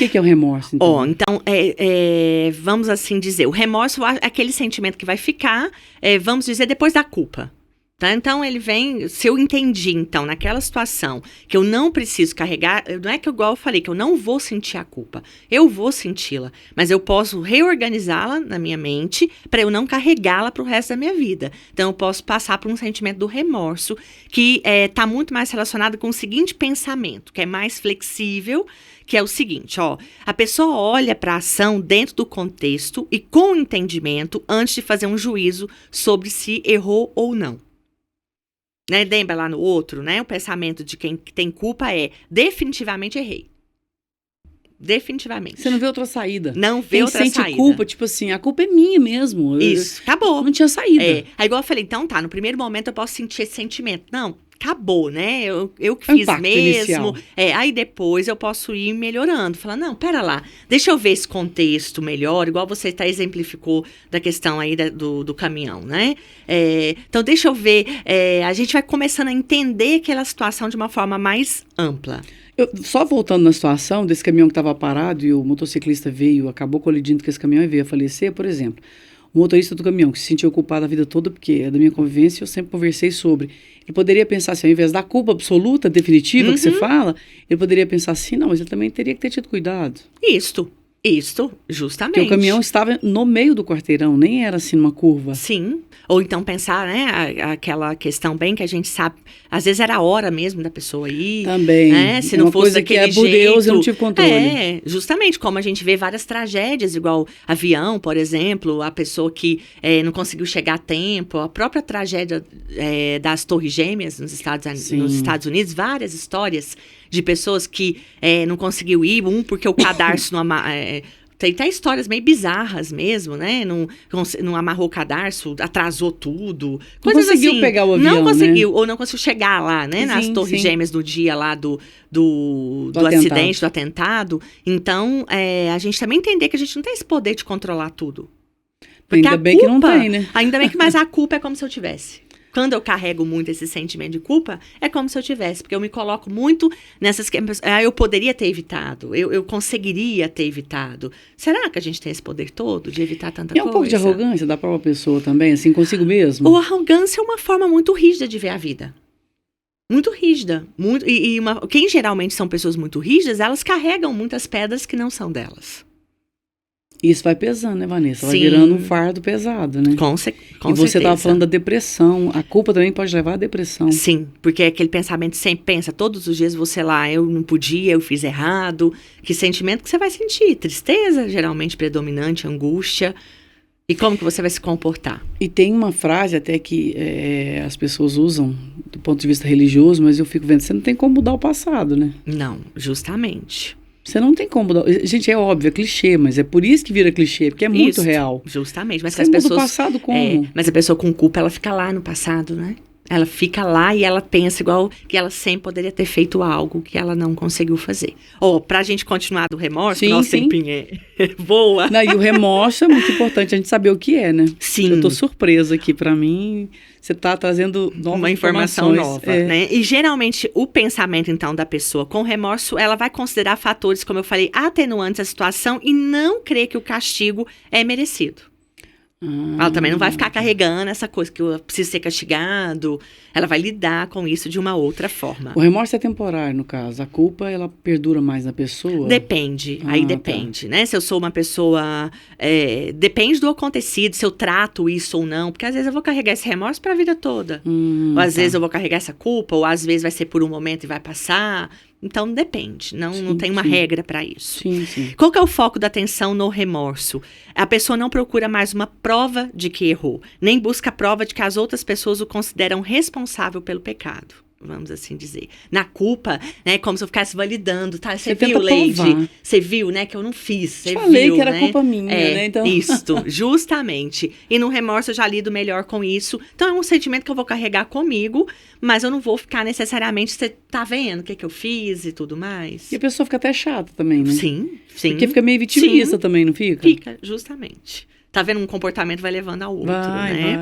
que é o remorso, então? Então, vamos assim dizer, o remorso é aquele sentimento que vai ficar, vamos dizer, depois da culpa. Tá? Então, ele vem, se eu entendi, então, naquela situação, que eu não preciso carregar, não é que igual eu falei, que eu não vou sentir a culpa, eu vou senti-la, mas eu posso reorganizá-la na minha mente para eu não carregá-la para o resto da minha vida. Então, eu posso passar por um sentimento do remorso, que está muito mais relacionado com o seguinte pensamento, que é mais flexível, que é o seguinte, a pessoa olha para a ação dentro do contexto e com entendimento antes de fazer um juízo sobre se errou ou não. Né? Lembra lá no outro, né? O pensamento de quem tem culpa é definitivamente errei. Definitivamente. Você não vê outra saída. Não vê outra saída. Quem sente culpa, tipo assim, a culpa é minha mesmo. Isso, acabou. Não tinha saída. Aí igual eu falei, então tá, no primeiro momento eu posso sentir esse sentimento. Não, acabou, né? Eu que fiz mesmo. Inicial. Aí depois eu posso ir melhorando. Falar, não, pera lá, deixa eu ver esse contexto melhor, igual você exemplificou da questão aí do caminhão, né? Então deixa eu ver, a gente vai começando a entender aquela situação de uma forma mais ampla. Só voltando na situação desse caminhão que estava parado e o motociclista veio, acabou colidindo com esse caminhão e veio a falecer, por exemplo. O motorista do caminhão, que se sentiu culpado a vida toda, porque é da minha convivência, eu sempre conversei sobre. Ele poderia pensar assim, ao invés da culpa absoluta, definitiva, que você fala, ele poderia pensar assim, não, mas ele também teria que ter tido cuidado. Isto, justamente. Porque o caminhão estava no meio do quarteirão, nem era assim numa curva. Sim. Ou então pensar, né, aquela questão bem que a gente sabe, às vezes era a hora mesmo da pessoa ir. Também. Né, se não fosse daquele jeito. Por Deus, eu não tive controle. Justamente, como a gente vê várias tragédias, igual avião, por exemplo, a pessoa que não conseguiu chegar a tempo, a própria tragédia das Torres Gêmeas nos Estados Unidos, várias histórias de pessoas que não conseguiu ir, porque o cadarço não tem até histórias meio bizarras mesmo, né? Não amarrou o cadarço, atrasou tudo. Não conseguiu pegar o avião, não conseguiu, né? Ou não conseguiu chegar lá, né? Nas Torres Gêmeas no dia lá do acidente, do atentado. Então, a gente também entender que a gente não tem esse poder de controlar tudo. Porque ainda bem que não tem, né? Ainda bem que, mas a culpa é como se eu tivesse. Quando eu carrego muito esse sentimento de culpa, é como se eu tivesse, porque eu me coloco muito nessas... eu poderia ter evitado, eu conseguiria ter evitado. Será que a gente tem esse poder todo de evitar tanta coisa? É um pouco de arrogância da própria pessoa também, assim, consigo mesmo? Ou arrogância é uma forma muito rígida de ver a vida. Muito rígida. Quem geralmente são pessoas muito rígidas, elas carregam muitas pedras que não são delas. Isso vai pesando, né, Vanessa? Vai Sim. virando um fardo pesado, né? Com certeza. E você estava falando da depressão. A culpa também pode levar à depressão. Sim, porque é aquele pensamento sempre pensa, todos os dias você lá, eu não podia, eu fiz errado. Que sentimento que você vai sentir? Tristeza, geralmente predominante, angústia. E como que você vai se comportar? E tem uma frase até que as pessoas usam do ponto de vista religioso, mas eu fico vendo, você não tem como mudar o passado, né? Não, justamente. Você não tem como mudar. Gente, é óbvio, é clichê, mas é por isso que vira clichê, porque é muito real. Justamente. Mas você as pessoas, muda o passado como? Mas a pessoa com culpa, ela fica lá no passado, né? Ela fica lá e ela pensa igual que ela sempre poderia ter feito algo que ela não conseguiu fazer. Pra gente continuar do remorso, nosso tempinho voa. Não, e o remorso é muito importante a gente saber o que é, né? Sim. Eu tô surpresa aqui, pra mim, você tá trazendo uma informação nova, né? E geralmente o pensamento, então, da pessoa com remorso, ela vai considerar fatores, como eu falei, atenuantes à situação e não crer que o castigo é merecido. Ela também não vai ficar carregando essa coisa que eu preciso ser castigado. Ela vai lidar com isso de uma outra forma. O remorso é temporário, no caso. A culpa, ela perdura mais na pessoa? Depende. Aí depende, né? Se eu sou uma pessoa... depende do acontecido, se eu trato isso ou não. Porque às vezes eu vou carregar esse remorso para a vida toda. Ou às vezes eu vou carregar essa culpa, ou às vezes vai ser por um momento e vai passar. Então, depende. Não tem uma regra para isso. Sim. Qual que é o foco da atenção no remorso? A pessoa não procura mais uma prova de que errou, nem busca a prova de que as outras pessoas o consideram responsável pelo pecado. Vamos assim dizer. Na culpa, né, como se eu ficasse validando, tá? Você viu, Leide? Você viu, né, que eu não fiz. Você falei viu, que era né? culpa minha, né? Então... Isto, justamente. E no remorso eu já lido melhor com isso. Então é um sentimento que eu vou carregar comigo, mas eu não vou ficar necessariamente, você tá vendo o que eu fiz e tudo mais. E a pessoa fica até chata também, né? Sim. Porque fica meio vitimista também, não fica? Fica, justamente. Tá vendo, um comportamento vai levando ao outro, né? Vai.